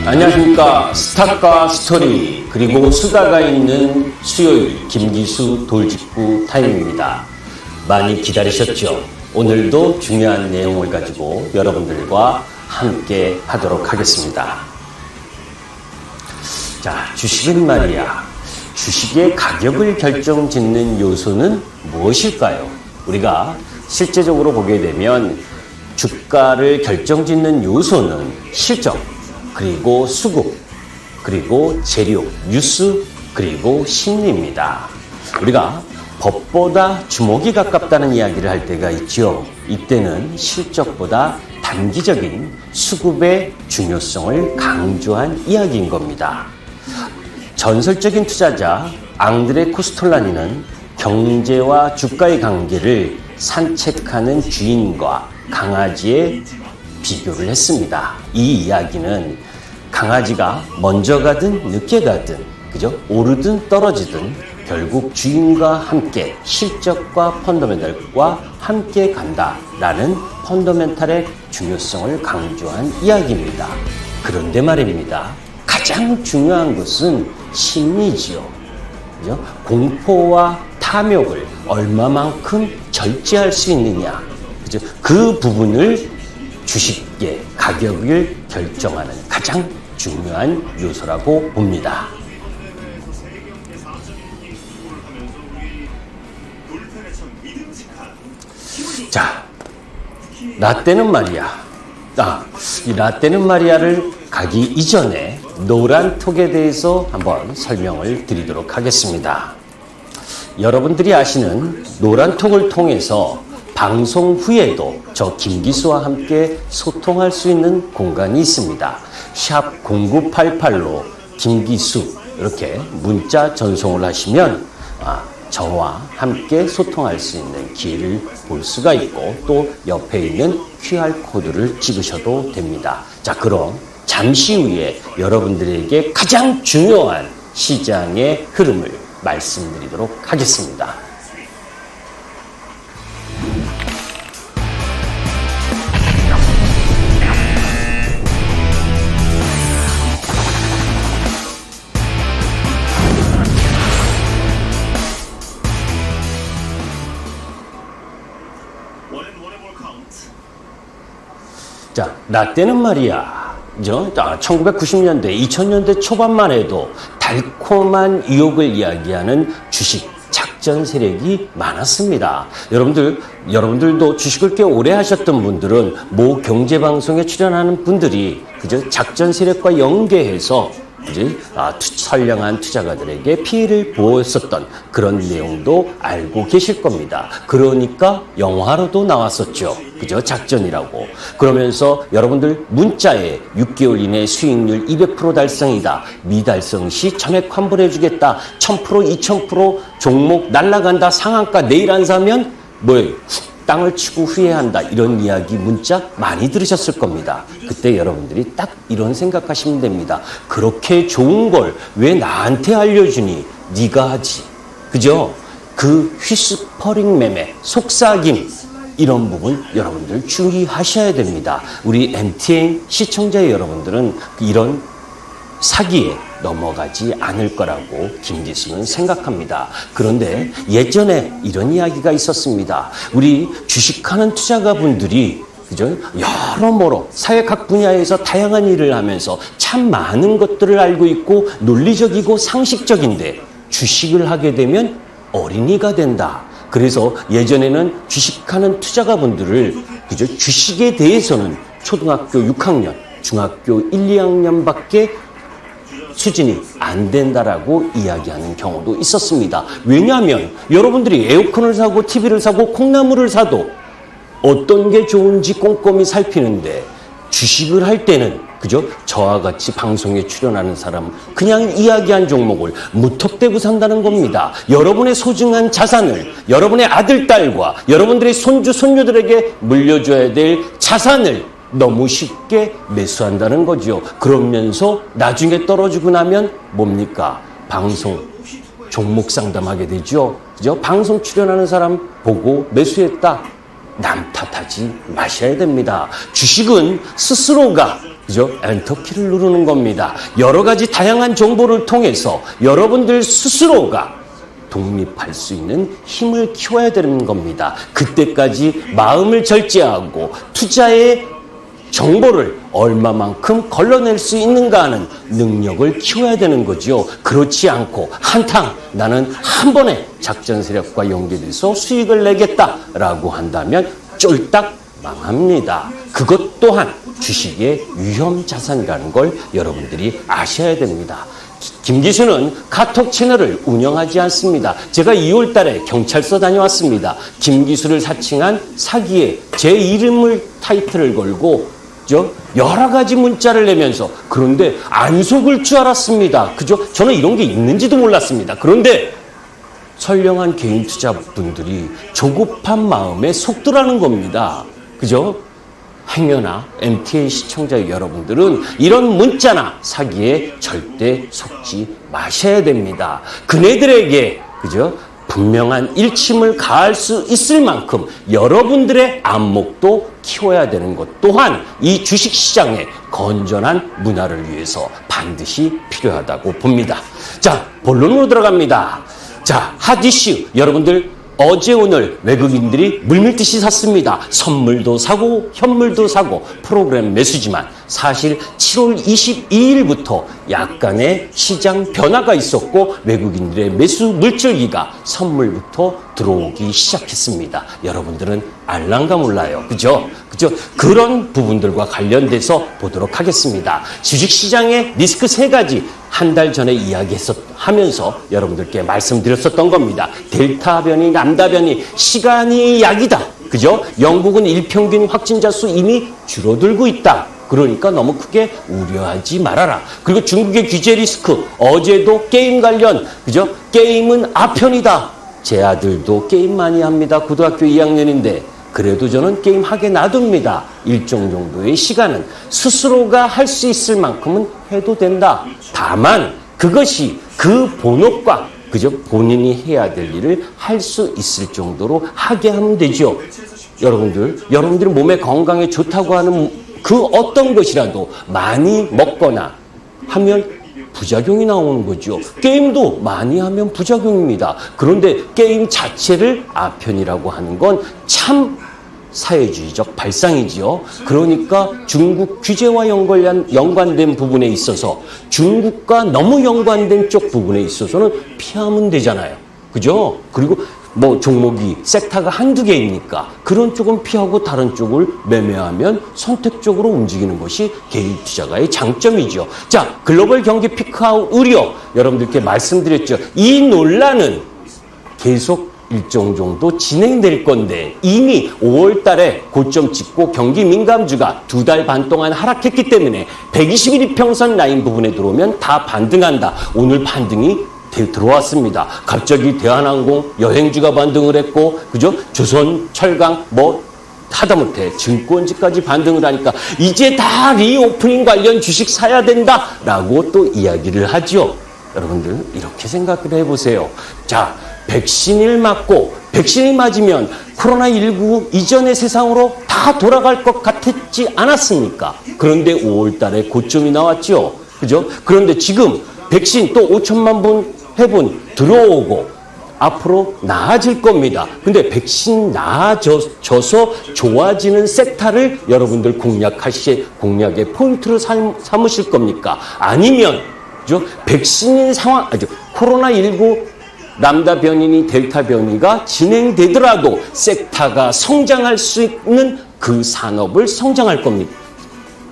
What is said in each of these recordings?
안녕하십니까. 스타과 스토리 그리고 수다가 있는 수요일 김기수 돌직구 타임입니다. 많이 기다리셨죠? 오늘도 중요한 내용을 가지고 여러분들과 함께 하도록 하겠습니다. 자, 주식은 말이야. 주식의 가격을 결정짓는 요소는 무엇일까요? 우리가 실제적으로 보게 되면 주가를 결정짓는 요소는 실적, 그리고 수급, 그리고 재료, 뉴스, 그리고 심리입니다. 우리가 법보다 주목이 가깝다는 이야기를 할 때가 있죠. 이때는 실적보다 단기적인 수급의 중요성을 강조한 이야기인 겁니다. 전설적인 투자자 앙드레 코스톨라니는 경제와 주가의 관계를 산책하는 주인과 강아지의 비교를 했습니다. 이 이야기는 강아지가 먼저 가든 늦게 가든, 그죠? 오르든 떨어지든 결국 주인과 함께 실적과 펀더멘탈과 함께 간다라는 펀더멘탈의 중요성을 강조한 이야기입니다. 그런데 말입니다. 가장 중요한 것은 심리지요. 그죠? 공포와 탐욕을 얼마만큼 절제할 수 있느냐. 그죠? 그 부분을 주식의 가격을 결정하는 가장 중요한 요소라고 봅니다. 자, 라떼는 말이야. 이 라떼는 말이야를 가기 이전에 노란톡에 대해서 한번 설명을 드리도록 하겠습니다. 여러분들이 아시는 노란톡을 통해서 방송 후에도 저 김기수와 함께 소통할 수 있는 공간이 있습니다. 샵 0988로 김기수 이렇게 문자 전송을 하시면 저와 함께 소통할 수 있는 기회를 볼 수가 있고 또 옆에 있는 QR코드를 찍으셔도 됩니다. 자, 그럼 잠시 후에 여러분들에게 가장 중요한 시장의 흐름을 말씀드리도록 하겠습니다. 자, 라떼는 말이야. 1990년대, 2000년대 초반만 해도 달콤한 유혹을 이야기하는 주식 작전 세력이 많았습니다. 여러분들도 주식을 꽤 오래 하셨던 분들은 모 경제방송에 출연하는 분들이 그저 작전 세력과 연계해서 선량한 투자가들에게 피해를 보였었던 그런 내용도 알고 계실 겁니다. 그러니까 영화로도 나왔었죠. 그죠? 작전이라고. 그러면서 여러분들 문자에 6개월 이내 수익률 200% 달성이다. 미달성 시 전액 환불해주겠다. 1000%, 2000% 종목 날라간다. 상한가 내일 안 사면 땅을 치고 후회한다. 이런 이야기 문자 많이 들으셨을 겁니다. 그때 여러분들이 딱 이런 생각하시면 됩니다. 그렇게 좋은 걸 왜 나한테 알려주니? 네가 하지. 그죠? 그 휘스퍼링 매매, 속삭임 이런 부분 여러분들 주의하셔야 됩니다. 우리 MTN 시청자 여러분들은 이런 사기에 넘어가지 않을 거라고 김기수는 생각합니다. 그런데 예전에 이런 이야기가 있었습니다. 우리 주식하는 투자가분들이 그죠? 여러모로 사회각 분야에서 다양한 일을 하면서 참 많은 것들을 알고 있고 논리적이고 상식적인데 주식을 하게 되면 어린이가 된다. 그래서 예전에는 주식하는 투자가분들을 그죠? 주식에 대해서는 초등학교 6학년, 중학교 1, 2학년밖에 수준이 안 된다라고 이야기하는 경우도 있었습니다. 왜냐하면 여러분들이 에어컨을 사고 TV를 사고 콩나물을 사도 어떤 게 좋은지 꼼꼼히 살피는데 주식을 할 때는 그죠? 저와 같이 방송에 출연하는 사람 그냥 이야기한 종목을 무턱대고 산다는 겁니다. 여러분의 소중한 자산을 여러분의 아들, 딸과 여러분들의 손주, 손녀들에게 물려줘야 될 자산을 너무 쉽게 매수한다는 거죠. 그러면서 나중에 떨어지고 나면 뭡니까? 방송, 종목 상담하게 되죠. 그죠? 방송 출연하는 사람 보고 매수했다. 남 탓하지 마셔야 됩니다. 주식은 스스로가 그죠? 엔터키를 누르는 겁니다. 여러 가지 다양한 정보를 통해서 여러분들 스스로가 독립할 수 있는 힘을 키워야 되는 겁니다. 그때까지 마음을 절제하고 투자의 정보를 얼마만큼 걸러낼 수 있는가 하는 능력을 키워야 되는 거죠. 그렇지 않고 한탕 나는 한 번에 작전 세력과 연계돼서 수익을 내겠다라고 한다면 쫄딱 망합니다. 그것 또한 주식의 위험 자산이라는 걸 여러분들이 아셔야 됩니다. 김기수는 카톡 채널을 운영하지 않습니다. 제가 2월 달에 경찰서 다녀왔습니다. 김기수를 사칭한 사기에 제 이름을 타이틀을 걸고 여러 가지 문자를 내면서 그런데 안 속을 줄 알았습니다. 그죠? 저는 이런 게 있는지도 몰랐습니다. 그런데 선량한 개인 투자분들이 조급한 마음에 속더라는 겁니다. 그죠? 행여나 MTA 시청자 여러분들은 이런 문자나 사기에 절대 속지 마셔야 됩니다. 그네들에게 그죠? 분명한 일침을 가할 수 있을 만큼 여러분들의 안목도 키워야 되는 것 또한 이 주식시장의 건전한 문화를 위해서 반드시 필요하다고 봅니다. 자, 본론으로 들어갑니다. 자, 핫 이슈 여러분들 어제 오늘 외국인들이 물밀듯이 샀습니다. 선물도 사고 현물도 사고 프로그램 매수지만 사실 7월 22일부터 약간의 시장 변화가 있었고 외국인들의 매수 물줄기가 선물부터 들어오기 시작했습니다. 여러분들은 알랑가 몰라요. 그죠? 그런 부분들과 관련돼서 보도록 하겠습니다. 주식시장의 리스크 3가지 한 달 전에 하면서 여러분들께 말씀드렸었던 겁니다. 델타 변이, 람다 변이, 시간이 약이다. 그죠? 영국은 일평균 확진자 수 이미 줄어들고 있다. 그러니까 너무 크게 우려하지 말아라. 그리고 중국의 규제 리스크, 어제도 게임 관련, 그죠? 게임은 아편이다. 제 아들도 게임 많이 합니다. 고등학교 2학년인데. 그래도 저는 게임 하게 놔둡니다. 일정 정도의 시간은 스스로가 할 수 있을 만큼은 해도 된다. 다만 그것이 그 본업과 그저 본인이 해야 될 일을 할 수 있을 정도로 하게 하면 되죠. 여러분들이 몸에 건강에 좋다고 하는 그 어떤 것이라도 많이 먹거나 하면 부작용이 나오는 거죠. 게임도 많이 하면 부작용입니다. 그런데 게임 자체를 아편이라고 하는 건 참 사회주의적 발상이지요. 그러니까 중국 규제와 연관된 부분에 있어서 중국과 너무 연관된 쪽 부분에 있어서는 피하면 되잖아요. 그죠? 그리고 뭐 종목이 섹터가 한두 개입니까? 그런 쪽은 피하고 다른 쪽을 매매하면 선택적으로 움직이는 것이 개인 투자가의 장점이죠. 자, 글로벌 경기 피크아웃 우려 여러분들께 말씀드렸죠. 이 논란은 계속 일정 정도 진행될 건데 이미 5월 달에 고점 찍고 경기 민감주가 2달 반 동안 하락했기 때문에 120일 이평선 라인 부분에 들어오면 다 반등한다. 오늘 반등이 들어왔습니다. 갑자기 대한항공 여행주가 반등을 했고 그죠? 조선 철강 하다못해 증권지까지 반등을 하니까 이제 다 리오프닝 관련 주식 사야 된다라고 또 이야기를 하죠. 여러분들 이렇게 생각을 해보세요. 자, 백신을 맞으면 코로나19 이전의 세상으로 다 돌아갈 것 같았지 않았습니까? 그런데 5월 달에 고점이 나왔죠. 그죠? 그런데 지금 백신 또 5천만 회분 들어오고 앞으로 나아질 겁니다. 근데 백신 나아져서 좋아지는 섹터를 여러분들 공략의 포인트로 삼으실 겁니까? 아니면 백신인 상황, 코로나19 람다 변이니 델타 변이가 진행되더라도 섹터가 성장할 수 있는 그 산업을 성장할 겁니까?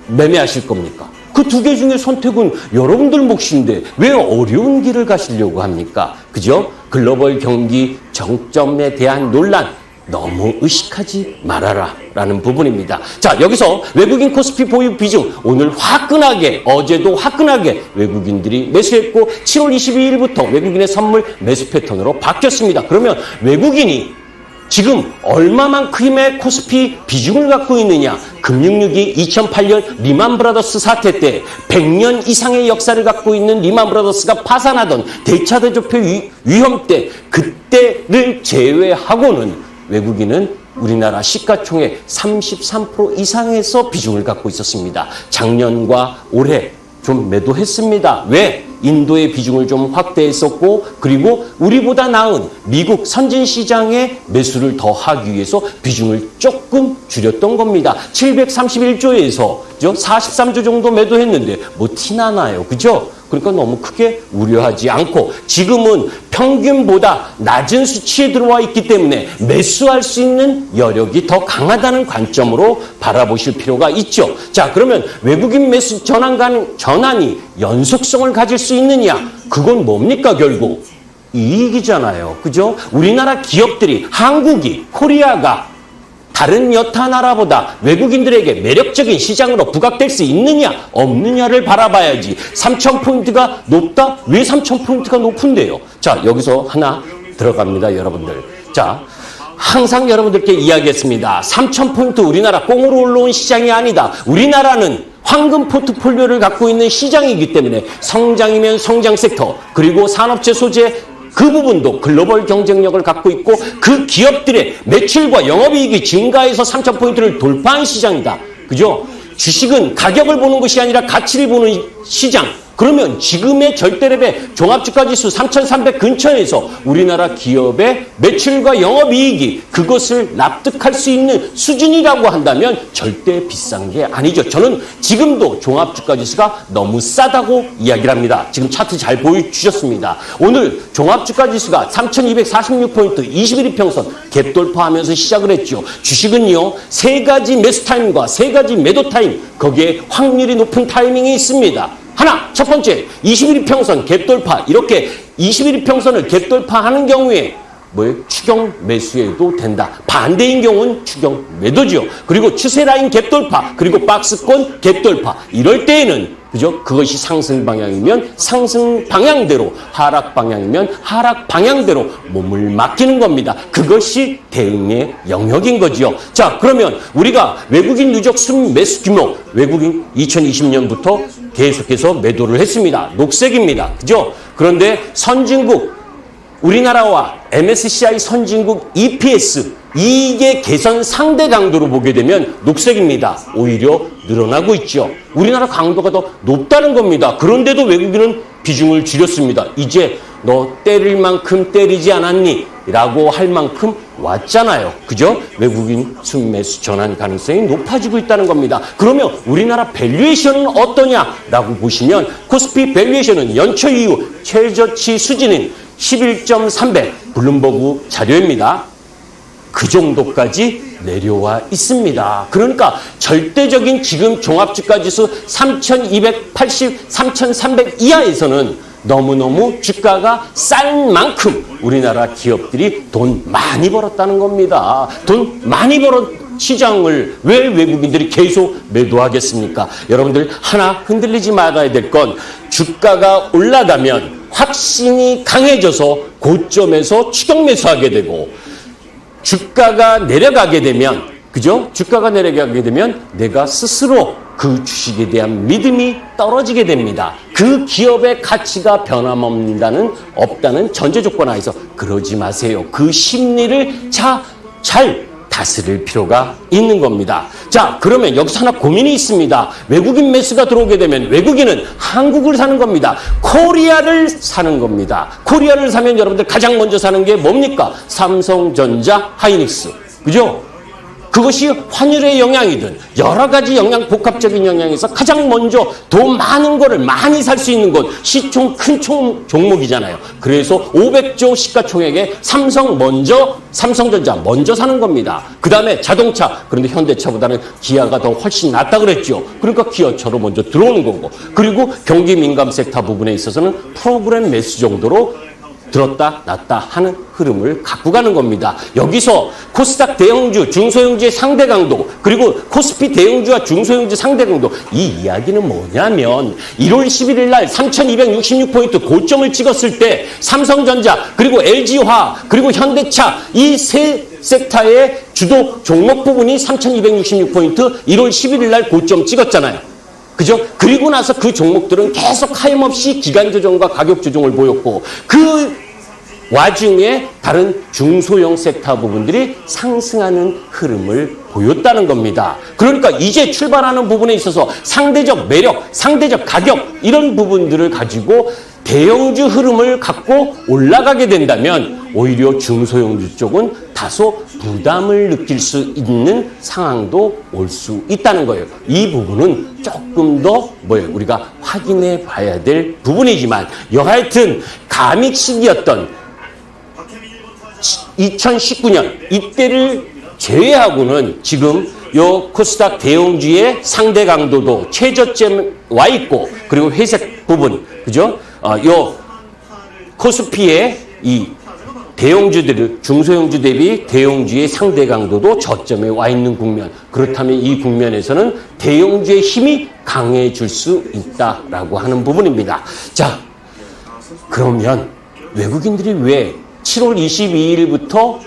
매매하실 겁니까? 그 2개 중에 선택은 여러분들 몫인데 왜 어려운 길을 가시려고 합니까? 그죠? 글로벌 경기 정점에 대한 논란 너무 의식하지 말아라 라는 부분입니다. 자, 여기서 외국인 코스피 보유 비중 오늘 화끈하게 어제도 화끈하게 외국인들이 매수했고 7월 22일부터 외국인의 선물 매수 패턴으로 바뀌었습니다. 그러면 외국인이 지금 얼마만큼의 코스피 비중을 갖고 있느냐? 금융위기 2008년 리만 브라더스 사태 때 100년 이상의 역사를 갖고 있는 리만 브라더스가 파산하던 대차 대조표 위험 때 그때를 제외하고는 외국인은 우리나라 시가총액 33% 이상에서 비중을 갖고 있었습니다. 작년과 올해 좀 매도했습니다. 왜? 인도의 비중을 좀 확대했었고, 그리고 우리보다 나은 미국 선진시장의 매수를 더 하기 위해서 비중을 조금 줄였던 겁니다. 731조에서 43조 정도 매도했는데 뭐 티나나요? 그죠? 그러니까 너무 크게 우려하지 않고 지금은 평균보다 낮은 수치에 들어와 있기 때문에 매수할 수 있는 여력이 더 강하다는 관점으로 바라보실 필요가 있죠. 자, 그러면 외국인 매수 전환이 연속성을 가질 수 있느냐? 그건 뭡니까 결국? 이익이잖아요. 그죠? 우리나라 기업들이, 한국이, 코리아가 다른 여타 나라보다 외국인들에게 매력적인 시장으로 부각될 수 있느냐 없느냐를 바라봐야지. 3,000포인트가 높다? 왜 3,000포인트가 높은데요? 자, 여기서 하나 들어갑니다, 여러분들. 자, 항상 여러분들께 이야기했습니다. 3,000포인트 우리나라 꽁으로 올라온 시장이 아니다. 우리나라는 황금 포트폴리오를 갖고 있는 시장이기 때문에 성장이면 성장 섹터, 그리고 산업재 소재 그 부분도 글로벌 경쟁력을 갖고 있고 그 기업들의 매출과 영업이익이 증가해서 3,000포인트를 돌파한 시장이다. 그죠? 주식은 가격을 보는 것이 아니라 가치를 보는 시장. 그러면 지금의 절대랩의 종합주가지수 3,300 근처에서 우리나라 기업의 매출과 영업이익이 그것을 납득할 수 있는 수준이라고 한다면 절대 비싼 게 아니죠. 저는 지금도 종합주가지수가 너무 싸다고 이야기를 합니다. 지금 차트 잘 보여주셨습니다. 오늘 종합주가지수가 3,246포인트 21일 평선 갭 돌파하면서 시작을 했죠. 주식은요, 세 가지 매수 타임과 세 가지 매도 타임, 거기에 확률이 높은 타이밍이 있습니다. 하나, 첫 번째, 21일 평선 갭 돌파. 이렇게 21일 평선을 갭 돌파하는 경우에 추경 매수해도 된다. 반대인 경우는 추경 매도죠. 그리고 추세 라인 갭 돌파, 그리고 박스권 갭 돌파. 이럴 때에는 그죠? 그것이 상승 방향이면 상승 방향대로, 하락 방향이면 하락 방향대로 몸을 맡기는 겁니다. 그것이 대응의 영역인 거지요. 자, 그러면 우리가 외국인 누적 순매수 규모, 외국인 2020년부터 계속해서 매도를 했습니다. 녹색입니다. 그죠? 그런데 선진국, 우리나라와 MSCI 선진국 EPS, 이익의 개선 상대 강도로 보게 되면 녹색입니다. 오히려 늘어나고 있죠. 우리나라 강도가 더 높다는 겁니다. 그런데도 외국인은 비중을 줄였습니다. 이제 너 때릴 만큼 때리지 않았니? 라고 할 만큼 왔잖아요. 그죠? 외국인 순매수 전환 가능성이 높아지고 있다는 겁니다. 그러면 우리나라 밸류에이션은 어떠냐라고 보시면 코스피 밸류에이션은 연초 이후 최저치 수준인 11.3배, 블룸버그 자료입니다. 그 정도까지 내려와 있습니다. 그러니까 절대적인 지금 종합주가지수 3,280, 3,300 이하에서는 너무너무 주가가 싼 만큼 우리나라 기업들이 돈 많이 벌었다는 겁니다. 돈 많이 벌었 시장을 왜 외국인들이 계속 매도하겠습니까? 여러분들 하나 흔들리지 말아야 될 건 주가가 올라가면 확신이 강해져서 고점에서 추격 매수하게 되고 주가가 내려가게 되면, 그죠? 주가가 내려가게 되면 내가 스스로 그 주식에 대한 믿음이 떨어지게 됩니다. 그 기업의 가치가 없다는 전제 조건 하에서 그러지 마세요. 그 심리를 잘 다스릴 필요가 있는 겁니다. 자, 그러면 여기서 하나 고민이 있습니다. 외국인 매수가 들어오게 되면 외국인은 한국을 사는 겁니다. 코리아를 사는 겁니다. 코리아를 사면 여러분들 가장 먼저 사는 게 뭡니까? 삼성전자, 하이닉스. 그죠? 그것이 환율의 영향이든 여러 가지 복합적인 영향에서 가장 먼저 돈 많은 거를 많이 살 수 있는 것, 시총 큰 종목이잖아요. 그래서 500조 시가총액에 삼성전자 먼저 사는 겁니다. 그 다음에 자동차, 그런데 현대차보다는 기아가 더 훨씬 낫다 그랬죠. 그러니까 기아차로 먼저 들어오는 거고, 그리고 경기 민감 섹터 부분에 있어서는 프로그램 매수 정도로 들었다 놨다 하는 흐름을 갖고 가는 겁니다. 여기서 코스닥 대형주, 중소형주의 상대 강도, 그리고 코스피 대형주와 중소형주 상대 강도, 이 이야기는 뭐냐면 1월 11일 날 3,266포인트 고점을 찍었을 때 삼성전자, 그리고 LG화, 그리고 현대차, 이 세 섹터의 주도 종목 부분이 3,266포인트 1월 11일 날 고점 찍었잖아요. 그죠? 그리고 나서 그 종목들은 계속 하염없이 기간 조정과 가격 조정을 보였고, 그 와중에 다른 중소형 섹터 부분들이 상승하는 흐름을 보였다는 겁니다. 그러니까 이제 출발하는 부분에 있어서 상대적 매력, 상대적 가격 이런 부분들을 가지고 대형주 흐름을 갖고 올라가게 된다면 오히려 중소형주 쪽은 다소 부담을 느낄 수 있는 상황도 올 수 있다는 거예요. 이 부분은 조금 더 우리가 확인해 봐야 될 부분이지만 여하튼 감익 시기였던 2019년 이때를 제외하고는 지금 요 코스닥 대형주의 상대 강도도 최저점에 와 있고 그리고 회색 부분 그죠? 요 코스피의 이 대형주들 중소형주 대비 대형주의 상대 강도도 저점에 와 있는 국면. 그렇다면 이 국면에서는 대형주의 힘이 강해질 수 있다라고 하는 부분입니다. 자, 그러면 외국인들이 왜 7월 22일부터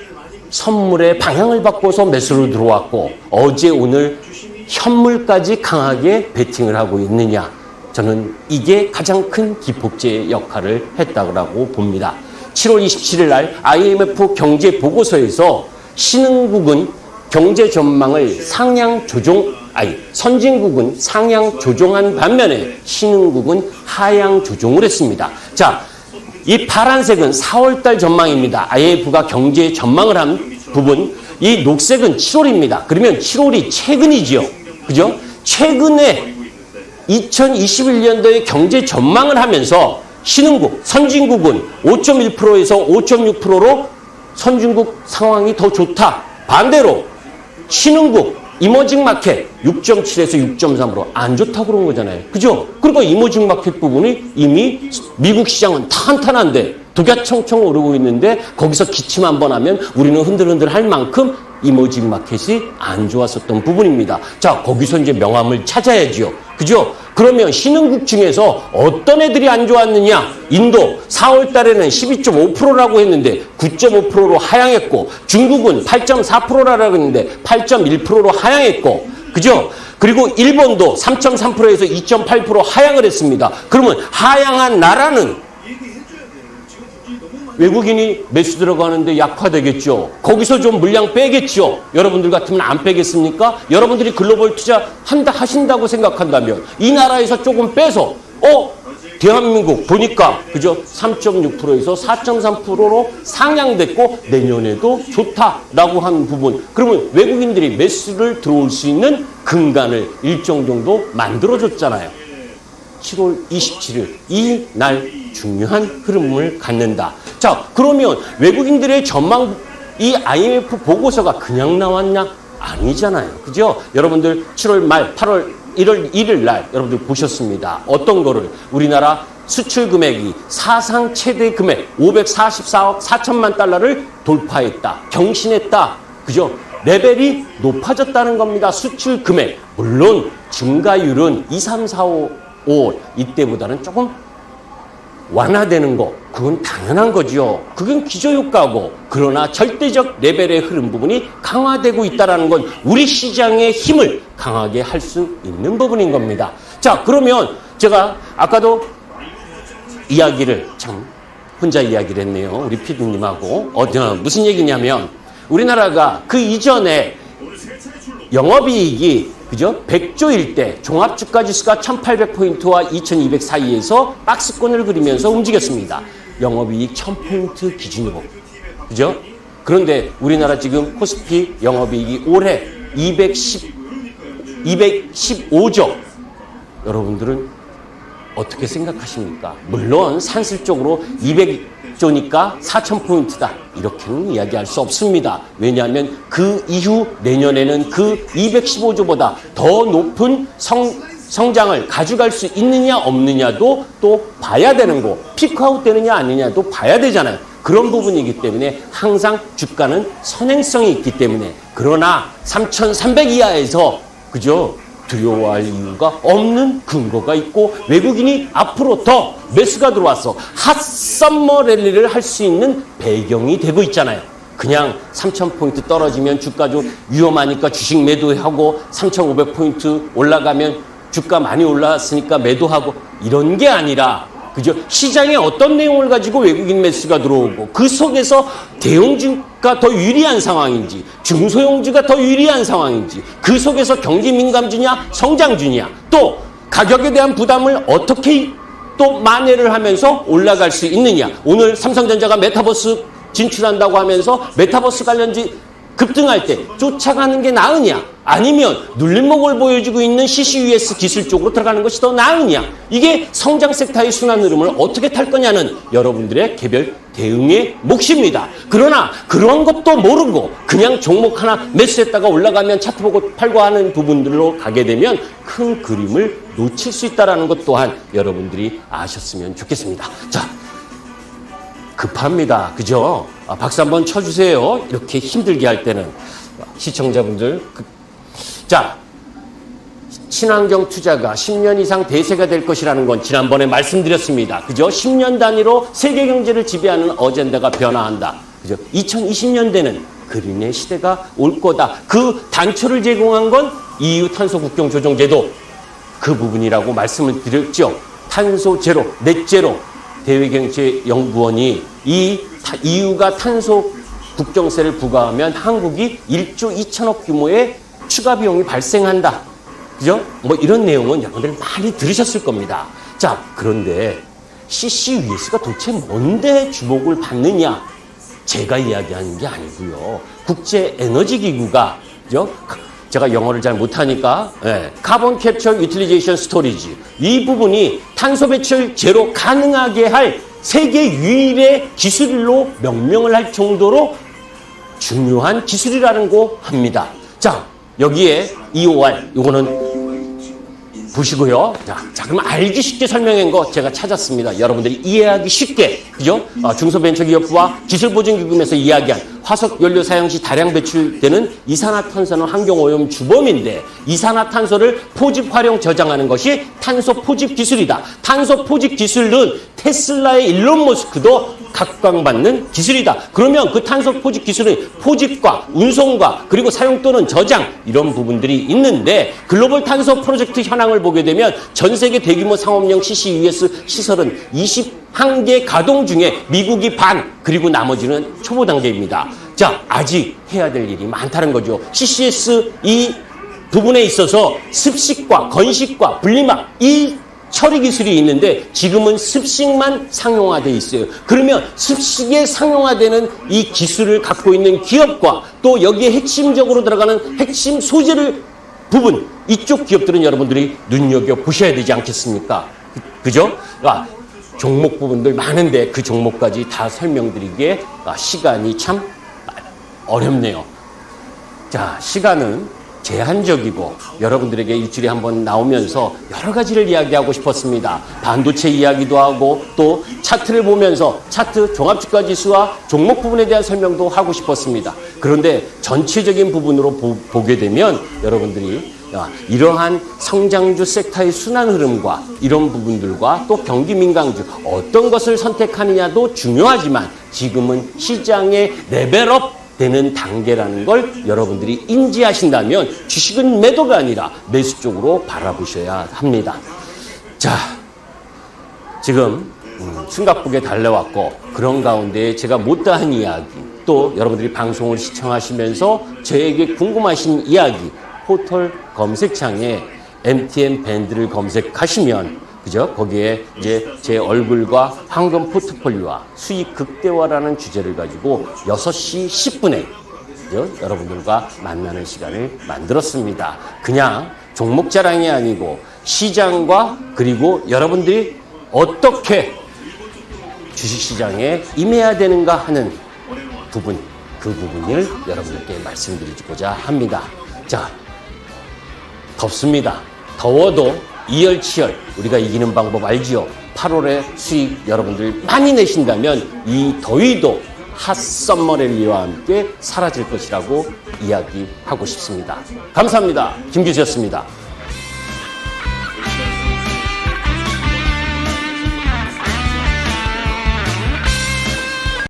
선물의 방향을 바꿔서 매수로 들어왔고 어제 오늘 현물까지 강하게 베팅을 하고 있느냐? 저는 이게 가장 큰 기폭제의 역할을 했다고 봅니다. 7월 27일 날 IMF 경제 보고서에서 신흥국은 경제 전망을 선진국은 상향 조정한 반면에 신흥국은 하향 조정을 했습니다. 자, 이 파란색은 4월달 전망입니다. IMF가 경제 전망을 한 부분, 이 녹색은 7월입니다. 그러면 7월이 최근이지요. 그죠? 최근에 2021년도에 경제 전망을 하면서 신흥국, 선진국은 5.1%에서 5.6%로 선진국 상황이 더 좋다. 반대로 신흥국, 이머징 마켓 6.7에서 6.3으로 안 좋다고 그런 거잖아요. 그죠? 그러니까 이머징 마켓 부분이 이미 미국 시장은 탄탄한데 독야청청 오르고 있는데 거기서 기침 한번 하면 우리는 흔들흔들 할 만큼 이머징 마켓이 안 좋았었던 부분입니다. 자, 거기서 이제 명암을 찾아야지요. 그죠? 그러면 신흥국 중에서 어떤 애들이 안 좋았느냐? 인도 4월 달에는 12.5%라고 했는데 9.5%로 하향했고 중국은 8.4%라고 했는데 8.1%로 하향했고 그죠? 그리고 일본도 3.3%에서 2.8% 하향을 했습니다. 그러면 하향한 나라는 외국인이 매수 들어가는데 약화되겠죠. 거기서 좀 물량 빼겠죠. 여러분들 같으면 안 빼겠습니까? 여러분들이 글로벌 투자 하신다고 생각한다면 이 나라에서 조금 빼서 대한민국 보니까 그죠? 3.6%에서 4.3%로 상향됐고 내년에도 좋다라고 한 부분. 그러면 외국인들이 매수를 들어올 수 있는 근간을 일정 정도 만들어줬잖아요. 7월 27일 이 날 중요한 흐름을 갖는다. 자, 그러면 외국인들의 전망 이 IMF 보고서가 그냥 나왔냐? 아니잖아요. 그죠? 여러분들 7월 말 8월 1월 1일 날 여러분들 보셨습니다. 어떤 거를 우리나라 수출 금액이 사상 최대 금액 544억 4천만 달러를 돌파했다. 경신했다. 그죠? 레벨이 높아졌다는 겁니다. 수출 금액. 물론 증가율은 2, 3, 4, 5 이때보다는 조금 완화되는 거 그건 당연한 거죠. 그건 기저효과고 그러나 절대적 레벨의 흐름 부분이 강화되고 있다는 건 우리 시장의 힘을 강하게 할 수 있는 부분인 겁니다. 자, 그러면 제가 아까도 이야기를 참 혼자 이야기를 했네요. 우리 PD님하고 무슨 얘기냐면 우리나라가 그 이전에 영업이익이 그죠? 100조일 때 종합주가지수가 1800포인트와 2200 사이에서 박스권을 그리면서 움직였습니다. 영업이익 1000포인트 기준으로. 그죠? 그런데 우리나라 지금 코스피 영업이익이 올해 215조. 여러분들은 어떻게 생각하십니까? 물론 산술적으로 200조니까 4000포인트다. 이렇게는 이야기할 수 없습니다. 왜냐하면 그 이후 내년에는 그 215조보다 더 높은 성장을 가져갈 수 있느냐 없느냐도 또 봐야 되는 거. 피크아웃 되느냐 아니냐도 봐야 되잖아요. 그런 부분이기 때문에 항상 주가는 선행성이 있기 때문에 그러나 3,300 이하에서 그죠? 두려워할 이유가 없는 근거가 있고 외국인이 앞으로 더 매수가 들어와서 핫썸머 랠리를 할 수 있는 배경이 되고 있잖아요. 그냥 3,000포인트 떨어지면 주가 좀 위험하니까 주식 매도하고 3,500포인트 올라가면 주가 많이 올랐으니까 매도하고 이런 게 아니라 그죠? 시장에 어떤 내용을 가지고 외국인 매수가 들어오고 그 속에서 대형주가 더 유리한 상황인지 중소형주가 더 유리한 상황인지 그 속에서 경기 민감주냐 성장주냐 또 가격에 대한 부담을 어떻게 또 만회를 하면서 올라갈 수 있느냐. 오늘 삼성전자가 메타버스 진출한다고 하면서 메타버스 관련주 급등할 때 쫓아가는 게 나으냐 아니면 눌림목을 보여주고 있는 CCUS 기술 쪽으로 들어가는 것이 더 나으냐 이게 성장 섹터의 순환 흐름을 어떻게 탈 거냐는 여러분들의 개별 대응의 몫입니다. 그러나 그런 것도 모르고 그냥 종목 하나 매수했다가 올라가면 차트 보고 팔고 하는 부분들로 가게 되면 큰 그림을 놓칠 수 있다는 것 또한 여러분들이 아셨으면 좋겠습니다. 자, 급합니다. 그죠? 박수 한번 쳐주세요. 이렇게 힘들게 할 때는. 시청자분들. 자, 친환경 투자가 10년 이상 대세가 될 것이라는 건 지난번에 말씀드렸습니다. 그죠? 10년 단위로 세계 경제를 지배하는 어젠다가 변화한다. 그죠? 2020년대는 그린의 시대가 올 거다. 그 단초를 제공한 건 EU 탄소 국경 조정 제도 그 부분이라고 말씀을 드렸죠. 탄소 제로, 넷 제로. 대외경제연구원이 이 EU가 탄소 국경세를 부과하면 한국이 1조 2천억 규모의 추가 비용이 발생한다. 그죠? 뭐 이런 내용은 여러분들 많이 들으셨을 겁니다. 자, 그런데 CCUS가 도대체 뭔데 주목을 받느냐? 제가 이야기하는 게 아니고요. 국제에너지기구가, 그죠? 제가 영어를 잘 못하니까 카본 캡처 유틸리제이션 스토리지 이 부분이 탄소 배출 제로 가능하게 할 세계 유일의 기술로 명명을 할 정도로 중요한 기술이라는 거 합니다. 자, 여기에 EOR 요거는 보시고요. 자, 그럼 알기 쉽게 설명한 거 제가 찾았습니다. 여러분들이 이해하기 쉽게, 그죠? 중소벤처기업부와 기술보증기금에서 이야기한 화석 연료 사용 시 다량 배출되는 이산화탄소는 환경오염 주범인데 이산화탄소를 포집 활용 저장하는 것이 탄소 포집 기술이다. 탄소 포집 기술은 테슬라의 일론 머스크도 각광받는 기술이다. 그러면 그 탄소 포집 기술은 포집과 운송과 그리고 사용 또는 저장 이런 부분들이 있는데 글로벌 탄소 프로젝트 현황을 보게 되면 전 세계 대규모 상업용 CCUS 시설은 21개 가동 중에 미국이 반 그리고 나머지는 초보 단계입니다. 자, 아직 해야 될 일이 많다는 거죠. CCS 이 부분에 있어서 습식과 건식과 분리막 이 처리 기술이 있는데 지금은 습식만 상용화되어 있어요. 그러면 습식에 상용화되는 이 기술을 갖고 있는 기업과 또 여기에 핵심적으로 들어가는 핵심 소재를 부분 이쪽 기업들은 여러분들이 눈여겨보셔야 되지 않겠습니까? 그죠? 종목 부분들 많은데 그 종목까지 다 설명드리기에 시간이 참 어렵네요. 자, 시간은 제한적이고 여러분들에게 일주일에 한번 나오면서 여러 가지를 이야기하고 싶었습니다. 반도체 이야기도 하고 또 차트를 보면서 차트 종합주가지수와 종목 부분에 대한 설명도 하고 싶었습니다. 그런데 전체적인 부분으로 보게 되면 여러분들이 이러한 성장주 섹터의 순환 흐름과 이런 부분들과 또 경기 민감주 어떤 것을 선택하느냐도 중요하지만 지금은 시장의 레벨업 되는 단계라는 걸 여러분들이 인지하신다면 주식은 매도가 아니라 매수 쪽으로 바라보셔야 합니다. 자, 지금 숨가쁘게 달려왔고 그런 가운데 제가 못다한 이야기 또 여러분들이 방송을 시청하시면서 저에게 궁금하신 이야기 포털 검색창에 MTN 밴드를 검색하시면 그죠? 거기에 이제 제 얼굴과 황금 포트폴리오와 수익 극대화라는 주제를 가지고 6시 10분에 그죠? 여러분들과 만나는 시간을 만들었습니다. 그냥 종목 자랑이 아니고 시장과 그리고 여러분들이 어떻게 주식시장에 임해야 되는가 하는 부분, 그 부분을 여러분들께 말씀드리고자 합니다. 자, 덥습니다. 더워도 이열치열 우리가 이기는 방법 알지요? 8월에 수익 여러분들 많이 내신다면 이 더위도 핫썸머 랠리와 함께 사라질 것이라고 이야기하고 싶습니다. 감사합니다. 김규수였습니다.